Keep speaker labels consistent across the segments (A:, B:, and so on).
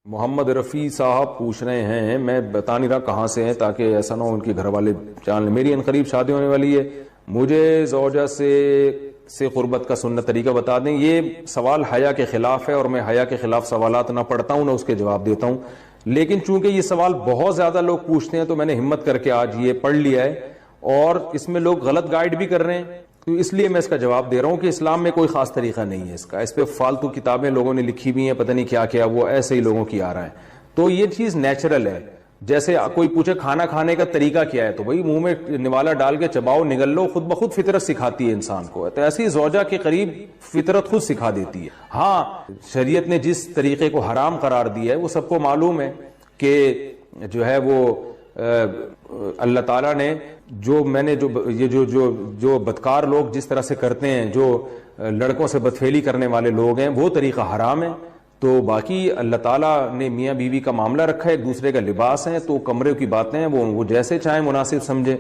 A: محمد رفیع صاحب پوچھ رہے ہیں، میں بتا نہیں رہا کہاں سے ہیں تاکہ ایسا نہ ہو ان کے گھر والے جان لیں۔ میری عنقریب شادی ہونے والی ہے، مجھے زوجہ سے قربت کا سنت طریقہ بتا دیں۔ یہ سوال حیا کے خلاف ہے اور میں حیا کے خلاف سوالات نہ پڑھتا ہوں نہ اس کے جواب دیتا ہوں، لیکن چونکہ یہ سوال بہت زیادہ لوگ پوچھتے ہیں تو میں نے ہمت کر کے آج یہ پڑھ لیا ہے، اور اس میں لوگ غلط گائیڈ بھی کر رہے ہیں، تو اس لیے میں اس کا جواب دے رہا ہوں کہ اسلام میں کوئی خاص طریقہ نہیں ہے اس کا۔ اس پہ فالتو کتابیں لوگوں نے لکھی بھی ہیں، پتہ نہیں کیا کیا، وہ ایسے ہی لوگوں کی آ رہا ہے۔ تو یہ چیز نیچرل ہے، جیسے کوئی پوچھے کھانا کھانے کا طریقہ کیا ہے، تو بھائی منہ میں نوالا ڈال کے چباؤ، نگل لو، خود بخود فطرت سکھاتی ہے انسان کو، تو ایسی زوجہ کے قریب فطرت خود سکھا دیتی ہے۔ ہاں، شریعت نے جس طریقے کو حرام قرار دیا ہے وہ سب کو معلوم ہے کہ جو ہے وہ اللہ تعالیٰ نے جو بدکار لوگ جس طرح سے کرتے ہیں، جو لڑکوں سے بدفعلی کرنے والے لوگ ہیں، وہ طریقہ حرام ہے۔ تو باقی اللہ تعالیٰ نے میاں بیوی کا معاملہ رکھا ہے، ایک دوسرے کا لباس ہے، تو کمرے کی باتیں ہیں وہ جیسے چاہیں مناسب سمجھے،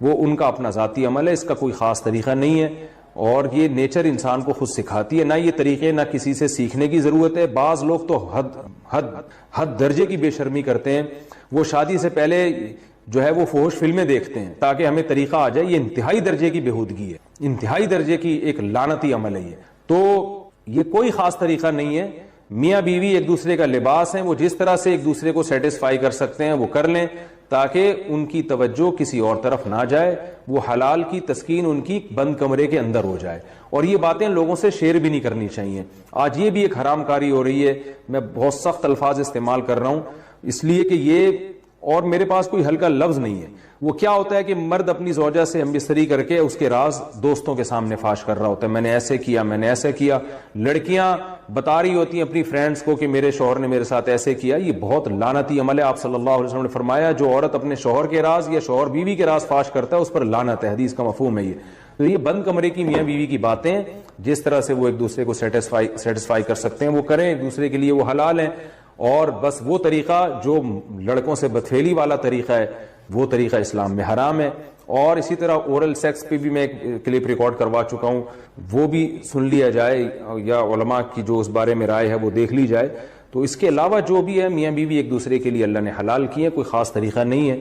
A: وہ ان کا اپنا ذاتی عمل ہے، اس کا کوئی خاص طریقہ نہیں ہے، اور یہ نیچر انسان کو خود سکھاتی ہے، نہ یہ طریقے نہ کسی سے سیکھنے کی ضرورت ہے۔ بعض لوگ تو حد درجے کی بے شرمی کرتے ہیں، وہ شادی سے پہلے جو ہے وہ فحش فلمیں دیکھتے ہیں تاکہ ہمیں طریقہ آ جائے۔ یہ انتہائی درجے کی بےہودگی ہے، انتہائی درجے کی ایک لعنتی عمل ہے یہ۔ تو یہ کوئی خاص طریقہ نہیں ہے، میاں بیوی ایک دوسرے کا لباس ہیں، وہ جس طرح سے ایک دوسرے کو سیٹسفائی کر سکتے ہیں وہ کر لیں، تاکہ ان کی توجہ کسی اور طرف نہ جائے، وہ حلال کی تسکین ان کی بند کمرے کے اندر ہو جائے۔ اور یہ باتیں لوگوں سے شیئر بھی نہیں کرنی چاہیے۔ آج یہ بھی ایک حرام کاری ہو رہی ہے، میں بہت سخت الفاظ استعمال کر رہا ہوں اس لیے کہ یہ، اور میرے پاس کوئی ہلکا لفظ نہیں ہے۔ وہ کیا ہوتا ہے کہ مرد اپنی زوجہ سے ہم بستری کر کے اس کے راز دوستوں کے سامنے فاش کر رہا ہوتا ہے، میں نے ایسے کیا، میں نے ایسے کیا۔ لڑکیاں بتا رہی ہوتی ہیں اپنی فرینڈز کو کہ میرے شوہر نے میرے ساتھ ایسے کیا۔ یہ بہت لعنتی عمل ہے۔ آپ صلی اللہ علیہ وسلم نے فرمایا جو عورت اپنے شوہر کے راز یا شوہر بیوی کے راز فاش کرتا ہے اس پر لعنت ہے، حدیث کا مفہوم ہے یہ۔ تو یہ بند کمرے کی میاں بیوی کی باتیں، جس طرح سے وہ ایک دوسرے کو سیٹسفائی کر سکتے ہیں وہ کریں، ایک دوسرے کے لیے وہ حلال ہیں، اور بس وہ طریقہ جو لڑکوں سے بدفعلی والا طریقہ ہے وہ طریقہ اسلام میں حرام ہے۔ اور اسی طرح اورل سیکس پہ بھی میں ایک کلپ ریکارڈ کروا چکا ہوں، وہ بھی سن لیا جائے، یا علماء کی جو اس بارے میں رائے ہے وہ دیکھ لی جائے۔ تو اس کے علاوہ جو بھی ہے میاں بیوی ایک دوسرے کے لیے اللہ نے حلال کی ہے، کوئی خاص طریقہ نہیں ہے،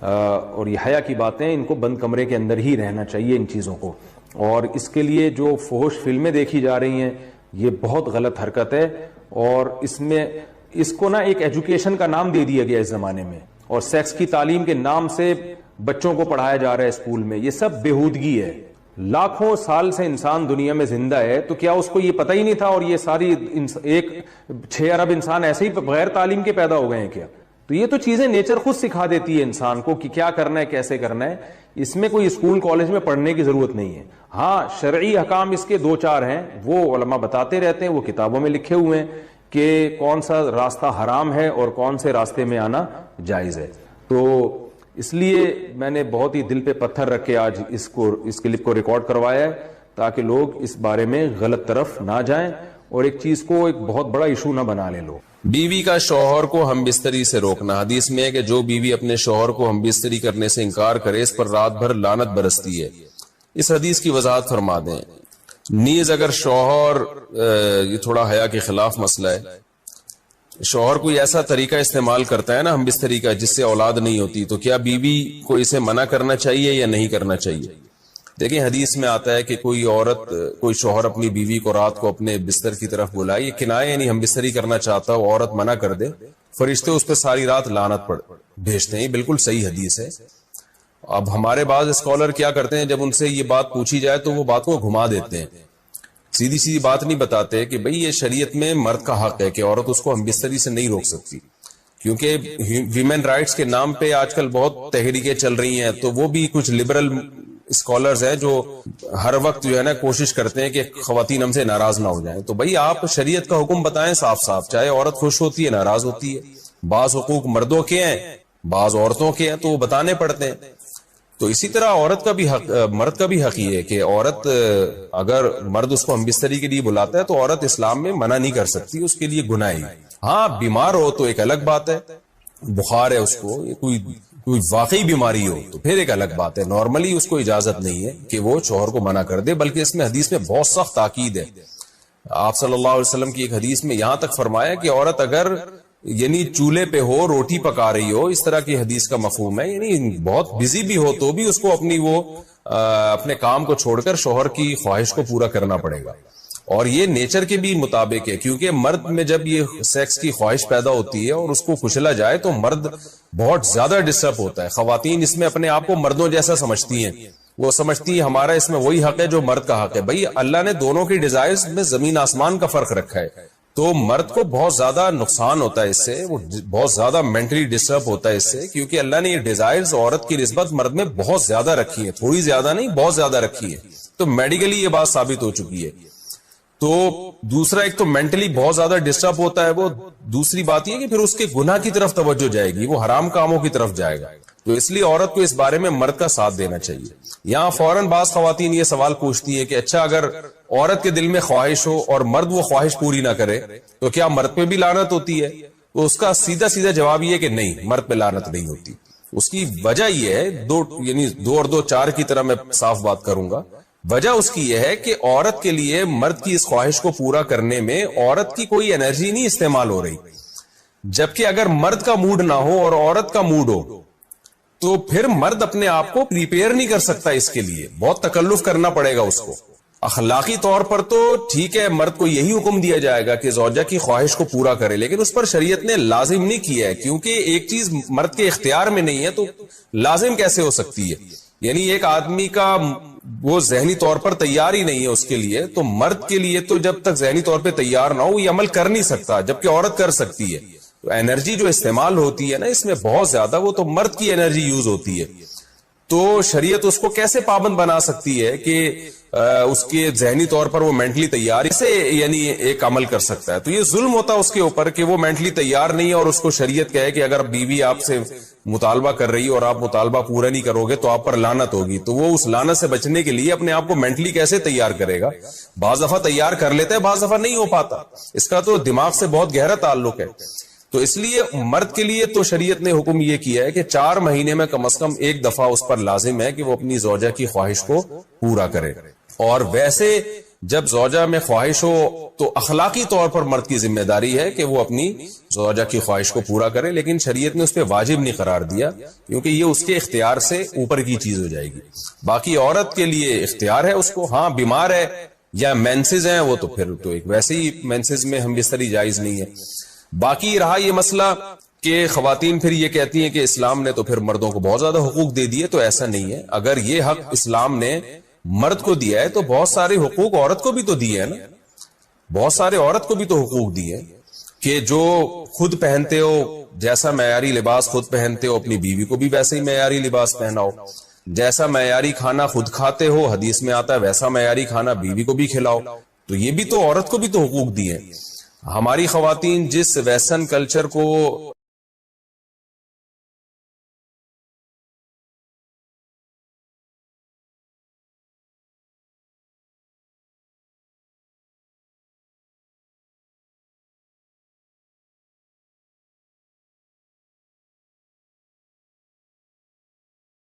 A: اور یہ حیا کی باتیں، ان کو بند کمرے کے اندر ہی رہنا چاہیے ان چیزوں کو۔ اور اس کے لیے جو فحش فلمیں دیکھی جا رہی ہیں یہ بہت غلط حرکت ہے، اور اس کو نا ایک ایجوکیشن کا نام دے دیا گیا اس زمانے میں، اور سیکس کی تعلیم کے نام سے بچوں کو پڑھایا جا رہا ہے اسکول میں۔ یہ سب بےہودگی ہے۔ لاکھوں سال سے انسان دنیا میں زندہ ہے، تو کیا اس کو یہ پتہ ہی نہیں تھا، اور یہ ساری 6 ارب انسان ایسے ہی بغیر تعلیم کے پیدا ہو گئے ہیں کیا؟ تو یہ تو چیزیں نیچر خود سکھا دیتی ہے انسان کو کہ کیا کرنا ہے، کیسے کرنا ہے، اس میں کوئی اسکول کالج میں پڑھنے کی ضرورت نہیں ہے۔ ہاں، شرعی احکام اس کے 2-4 ہیں، وہ علماء بتاتے رہتے ہیں، وہ کتابوں میں لکھے ہوئے ہیں کہ کون سا راستہ حرام ہے اور کون سے راستے میں آنا جائز ہے۔ تو اس لیے میں نے بہت ہی دل پہ پتھر رکھ کے آج اس کلپ کو ریکارڈ کروایا ہے، تاکہ لوگ اس بارے میں غلط طرف نہ جائیں اور ایک چیز کو ایک بہت بڑا ایشو نہ بنا لیں لوگ۔
B: بیوی کا شوہر کو ہم بستری سے روکنا۔ حدیث میں ہے کہ جو بیوی اپنے شوہر کو ہم بستری کرنے سے انکار کرے اس پر رات بھر لعنت برستی ہے۔ اس حدیث کی وضاحت فرما دیں۔ نیز اگر شوہر، یہ تھوڑا حیا کے خلاف مسئلہ ہے، شوہر کوئی ایسا طریقہ استعمال کرتا ہے نا ہم بستری کا جس سے اولاد نہیں ہوتی، تو کیا بیوی کو اسے منع کرنا چاہیے یا نہیں کرنا چاہیے؟ دیکھیں، حدیث میں آتا ہے کہ کوئی شوہر اپنی بیوی کو رات کو اپنے بستر کی طرف بلائے، یہ کنایہ یعنی ہم بستری کرنا چاہتا ہو، عورت منع کر دے، فرشتے اس پہ ساری رات لعنت بھیجتے ہیں۔ یہ بالکل صحیح حدیث ہے۔ اب ہمارے بعض اسکالر کیا کرتے ہیں، جب ان سے یہ بات پوچھی جائے تو وہ بات کو گھما دیتے ہیں، سیدھی بات نہیں بتاتے کہ بھئی یہ شریعت میں مرد کا حق ہے کہ عورت اس کو ہم بستری سے نہیں روک سکتی، کیونکہ ویمن رائٹس کے نام پہ آج کل بہت تحریکیں چل رہی ہیں، تو وہ بھی کچھ لبرل اسکالرز ہیں جو ہر وقت جو ہے نا کوشش کرتے ہیں کہ خواتین ہم سے ناراض نہ ہو جائیں۔ تو بھئی آپ شریعت کا حکم بتائیں صاف صاف، چاہے عورت خوش ہوتی ہے ناراض ہوتی ہے، بعض حقوق مردوں کے ہیں بعض عورتوں کے ہیں، تو وہ بتانے پڑتے ہیں۔ تو اسی طرح عورت کا بھی حق، مرد کا بھی حق یہ ہے کہ عورت، اگر مرد اس کو ہم بستری کے لیے بلاتا ہے تو عورت اسلام میں منع نہیں کر سکتی، اس کے لیے گناہ ہے۔ ہاں، بیمار ہو تو ایک الگ بات ہے، بخار ہے اس کو، کوئی واقعی بیماری ہو تو پھر ایک الگ بات ہے، نارملی اس کو اجازت نہیں ہے کہ وہ شوہر کو منع کر دے، بلکہ اس میں حدیث میں بہت سخت تاکید ہے۔ آپ صلی اللہ علیہ وسلم کی ایک حدیث میں یہاں تک فرمایا کہ عورت اگر یعنی چولہے پہ ہو روٹی پکا رہی ہو, اس طرح کی حدیث کا مفہوم ہے. یعنی بہت بزی بھی ہو تو بھی اس کو اپنی وہ اپنے کام کو چھوڑ کر شوہر کی خواہش کو پورا کرنا پڑے گا. اور یہ نیچر کے بھی مطابق ہے, کیونکہ مرد میں جب یہ سیکس کی خواہش پیدا ہوتی ہے اور اس کو کچلا جائے تو مرد بہت زیادہ ڈسٹرب ہوتا ہے. خواتین اس میں اپنے آپ کو مردوں جیسا سمجھتی ہیں, وہ سمجھتی ہیں ہمارا اس میں وہی حق ہے جو مرد کا حق ہے. بھئی اللہ نے دونوں کی ڈیزائرز میں زمین آسمان کا فرق رکھا ہے, تو مرد کو بہت زیادہ نقصان ہوتا ہے اس سے, وہ بہت زیادہ مینٹلی ڈسٹرب ہوتا ہے اس سے, کیونکہ اللہ نے یہ ڈیزائرز عورت کی نسبت مرد میں بہت زیادہ رکھی ہیں, تھوڑی زیادہ نہیں بہت زیادہ رکھی ہے. تو میڈیکلی یہ بات ثابت ہو چکی ہے. تو دوسرا ایک تو مینٹلی بہت زیادہ ڈسٹرب ہوتا ہے وہ, دوسری بات یہ کہ پھر اس کے گناہ کی طرف توجہ جائے گی, وہ حرام کاموں کی طرف جائے گا. تو اس لیے عورت کو اس بارے میں مرد کا ساتھ دینا چاہیے. یہاں فوراً بعض خواتین یہ سوال پوچھتی ہیں کہ اچھا اگر عورت کے دل میں خواہش ہو اور مرد وہ خواہش پوری نہ کرے تو کیا مرد پہ بھی لعنت ہوتی ہے؟ تو اس کا سیدھا سیدھا جواب یہ کہ نہیں, مرد پہ لعنت نہیں ہوتی. اس کی وجہ یہ ہے, یعنی 2 اور 2 4 کی طرح میں صاف بات کروں گا. وجہ اس کی یہ ہے کہ عورت کے لیے مرد کی اس خواہش کو پورا کرنے میں عورت کی کوئی انرجی نہیں استعمال ہو رہی, جبکہ اگر مرد کا موڈ نہ ہو اور عورت کا موڈ ہو تو پھر مرد اپنے آپ کو پریپیئر نہیں کر سکتا, اس کے لیے بہت تکلف کرنا پڑے گا اس کو. اخلاقی طور پر تو ٹھیک ہے, مرد کو یہی حکم دیا جائے گا کہ زوجہ کی خواہش کو پورا کرے, لیکن اس پر شریعت نے لازم نہیں کیا ہے, کیونکہ ایک چیز مرد کے اختیار میں نہیں ہے تو لازم کیسے ہو سکتی ہے؟ یعنی ایک آدمی کا وہ ذہنی طور پر تیار ہی نہیں ہے اس کے لیے, تو مرد کے لیے تو جب تک ذہنی طور پہ تیار نہ ہو یہ عمل کر نہیں سکتا, جبکہ عورت کر سکتی ہے. تو انرجی جو استعمال ہوتی ہے نا اس میں بہت زیادہ, وہ تو مرد کی انرجی یوز ہوتی ہے. تو شریعت اس کو کیسے پابند بنا سکتی ہے کہ اس کے ذہنی طور پر وہ مینٹلی تیار سے یعنی ایک عمل کر سکتا ہے؟ تو یہ ظلم ہوتا ہے اس کے اوپر کہ وہ مینٹلی تیار نہیں ہے اور اس کو شریعت کہے کہ اگر بیوی آپ سے مطالبہ کر رہی اور آپ مطالبہ پورا نہیں کرو گے تو آپ پر لعنت ہوگی. تو وہ اس لعنت سے بچنے کے لیے اپنے آپ کو مینٹلی کیسے تیار کرے گا؟ بعض دفعہ تیار کر لیتا ہے, بعض دفعہ نہیں ہو پاتا, اس کا تو دماغ سے بہت گہرا تعلق ہے. تو اس لیے مرد کے لیے تو شریعت نے حکم یہ کیا ہے کہ 4 مہینے میں کم از کم ایک دفعہ اس پر لازم ہے کہ وہ اپنی زوجہ کی خواہش کو پورا کرے. اور ویسے جب زوجہ میں خواہش ہو تو اخلاقی طور پر مرد کی ذمہ داری ہے کہ وہ اپنی زوجہ کی خواہش کو پورا کرے, لیکن شریعت نے اس پہ واجب نہیں قرار دیا کیونکہ یہ اس کے اختیار سے اوپر کی چیز ہو جائے گی. باقی عورت کے لیے اختیار ہے اس کو, ہاں بیمار ہے یا مینسز ہیں وہ تو پھر تو ایک ویسے ہی مینسز میں ہم بستری جائز نہیں ہے. باقی رہا یہ مسئلہ کہ خواتین پھر یہ کہتی ہیں کہ اسلام نے تو پھر مردوں کو بہت زیادہ حقوق دے دیے, تو ایسا نہیں ہے. اگر یہ حق اسلام نے مرد کو دیا ہے تو بہت سارے حقوق عورت کو بھی تو دیے ہیں نا, بہت سارے عورت کو بھی تو حقوق دیے ہیں کہ جو خود پہنتے ہو, جیسا معیاری لباس خود پہنتے ہو اپنی بیوی کو بھی ویسے ہی معیاری لباس پہناؤ, جیسا معیاری کھانا خود کھاتے ہو حدیث میں آتا ہے ویسا معیاری کھانا بیوی کو بھی کھلاؤ. تو یہ بھی تو عورت کو بھی تو حقوق دیے ہیں. ہماری خواتین جس ویسٹرن کلچر کو